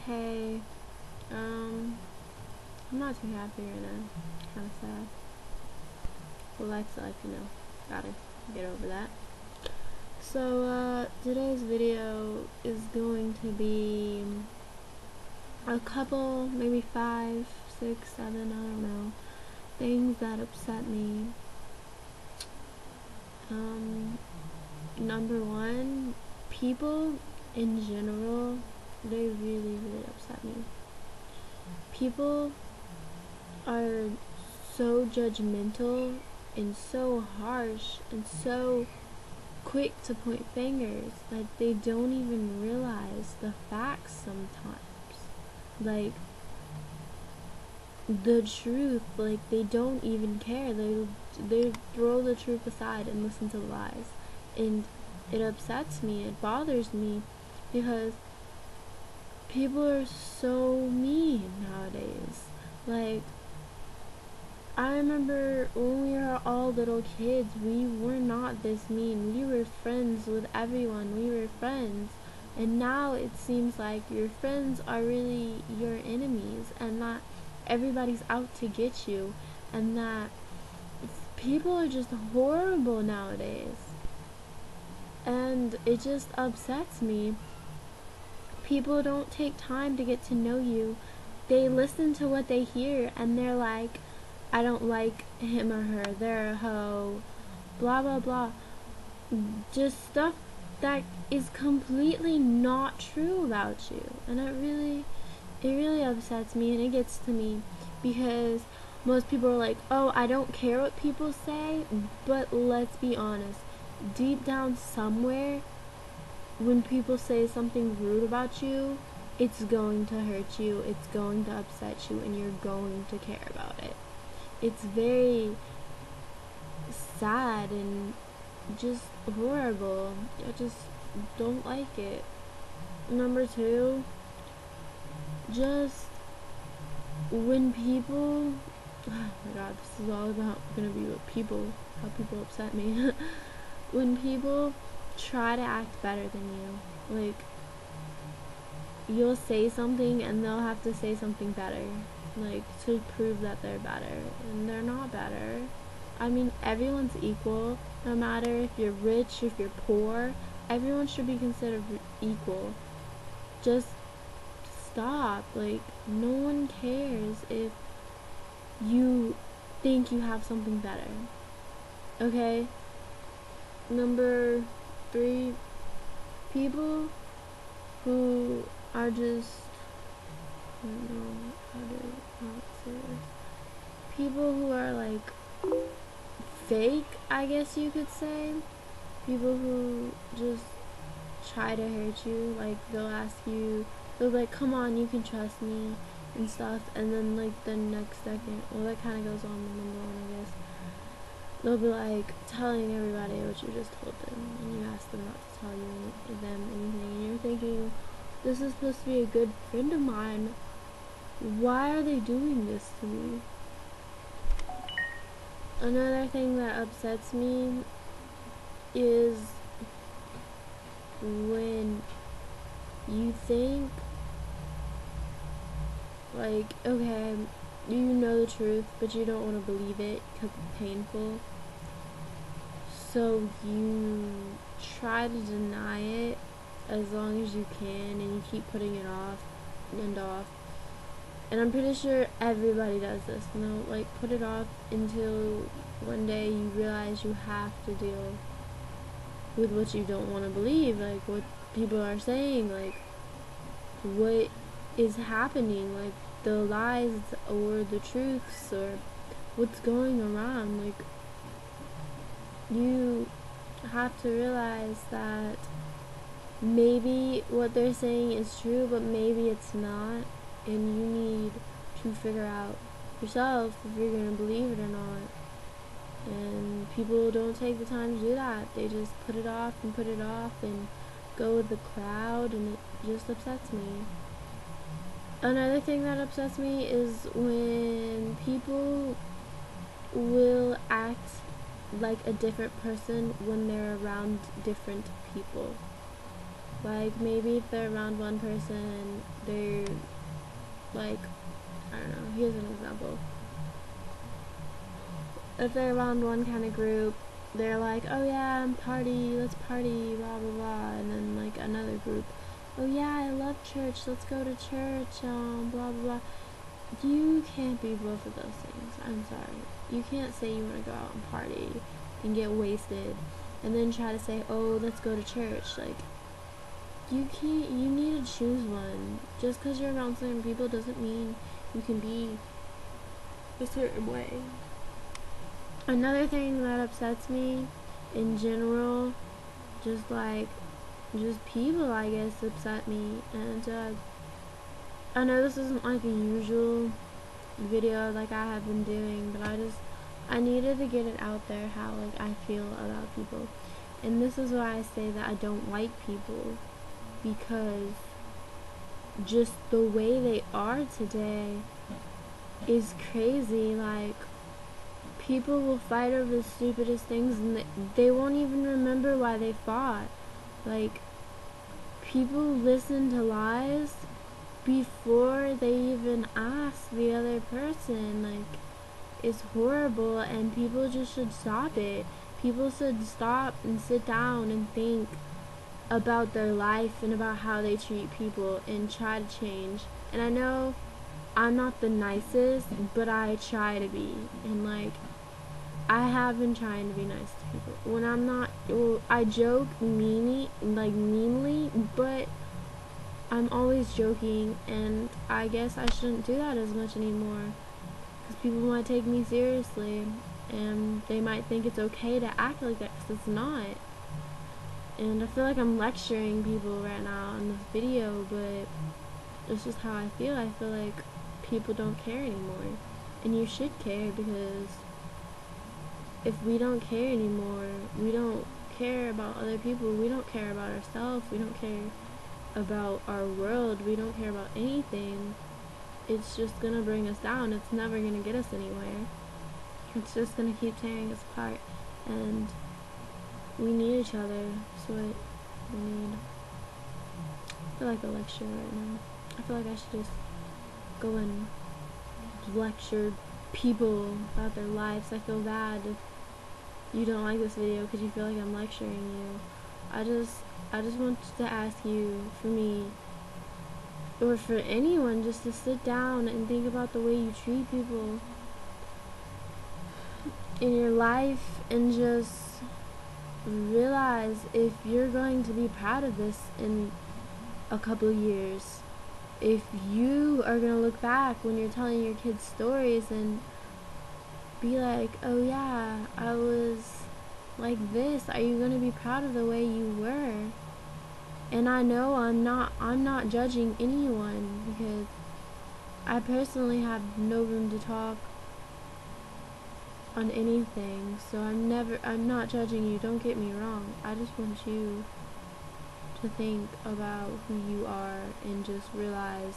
Hey, I'm not too happy right now. Kind of sad. Well, life's life, you know. Gotta get over that. So, today's video is going to be a couple, maybe 5, 6, 7, I don't know, things that upset me. Number one, people in general, they really, really upset me. People are so judgmental and so harsh and so quick to point fingers that they don't even realize the facts sometimes. Like, the truth, like, they don't even care. They throw the truth aside and listen to lies. And it upsets me, it bothers me, because people are so mean nowadays. Like, I remember when we were all little kids, we were not this mean. We were friends with everyone. We were friends. And now it seems like your friends are really your enemies, and that everybody's out to get you, and that people are just horrible nowadays. And it just upsets me. People don't take time to get to know you. They listen to what they hear, and they're like, I don't like him or her, they're a hoe, blah blah blah. Just stuff that is completely not true about you. And it really upsets me, and it gets to me, because most people are like, oh, I don't care what people say. But let's be honest, deep down somewhere, when people say something rude about you, it's going to hurt you, it's going to upset you, and you're going to care about it. It's very sad and just horrible. I just don't like it. Number two, just when people, oh my god, this is all about gonna be what people, how people upset me. When people try to act better than you, like, you'll say something and they'll have to say something better, like, to prove that they're better, and they're not better. I mean, everyone's equal, no matter if you're rich, if you're poor, everyone should be considered equal. Just stop. Like, no one cares if you think you have something better. Okay? Number 3, people who are just, I don't know how to not say this. People who are like fake, I guess you could say. People who just try to hurt you. Like, they'll ask you, they'll be like, come on, you can trust me and stuff, and then like the next second, well, that kind of goes on with number 1, I guess, they'll be like telling everybody what you just told them, and you ask them not to tell them anything, and you're thinking, this is supposed to be a good friend of mine. Why are they doing this to me? Another thing that upsets me is when you think, like, okay, you know the truth, but you don't want to believe it because it's painful. So you try to deny it as long as you can, and you keep putting it off and off. And I'm pretty sure everybody does this, you know, like, put it off until one day you realize you have to deal with what you don't want to believe, like what people are saying, like what is happening, like the lies or the truths or what's going around. Like, you have to realize that maybe what they're saying is true, but maybe it's not, and you need to figure out yourself if you're gonna believe it or not. And people don't take the time to do that. They just put it off and put it off and go with the crowd, and it just upsets me. Another thing that upsets me is when people will act like a different person when they're around different people. Like, maybe if they're around one person and they're, like, I don't know, here's an example. If they're around one kind of group, they're like, oh yeah, party, let's party, blah blah blah, and then like another group, oh yeah, I love church, let's go to church, blah blah blah. You can't be both of those things. I'm sorry. You can't say you want to go out and party and get wasted and then try to say, oh, let's go to church. Like, you can't, you need to choose one. Just because you're around certain people doesn't mean you can be a certain way. Another thing that upsets me in general, just people, I guess, upset me. And I know this isn't like a usual video like I have been doing, but I needed to get it out there how like I feel about people. And this is why I say that I don't like people, because just the way they are today is crazy. Like, people will fight over the stupidest things and they won't even remember why they fought. Like, people listen to lies before they even ask the other person. Like, it's horrible, and people just should stop it. People should stop and sit down and think about their life and about how they treat people and try to change. And I know I'm not the nicest, but I try to be. And like, I have been trying to be nice to people. When I'm not, well, I joke meanly, but I'm always joking, and I guess I shouldn't do that as much anymore, because people might take me seriously, and they might think it's okay to act like that, because it's not. And I feel like I'm lecturing people right now in this video, but it's just how I feel. I feel like people don't care anymore, and you should care, because if we don't care anymore, we don't care about other people, we don't care about ourselves, we don't care about our world, we don't care about anything. It's just gonna bring us down. It's never gonna get us anywhere. It's just gonna keep tearing us apart, and we need each other. That's what we need. I feel like a lecturer right now. I feel like I should just go and lecture people about their lives. I feel bad if you don't like this video because you feel like I'm lecturing you. I just want to ask you, for me, or for anyone, just to sit down and think about the way you treat people in your life, and just realize if you're going to be proud of this in a couple of years. If you are going to look back when you're telling your kids stories and be like, oh yeah, I was like this, are you going to be proud of the way you were? And I know I'm not judging anyone, because I personally have no room to talk on anything, so I'm not judging you, don't get me wrong. I just want you to think about who you are and just realize,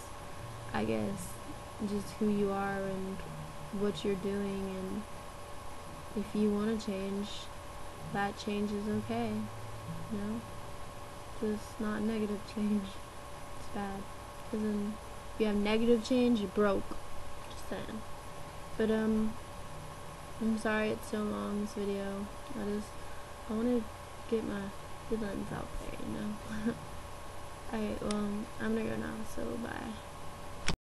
I guess, just who you are and what you're doing, and if you want to change, that change is okay, you know? Just not negative change. It's bad. Because then if you have negative change, you're broke. Just saying. But I'm sorry it's so long, this video. I want to get my feelings out there, you know? Alright, well, I'm gonna go now, so bye.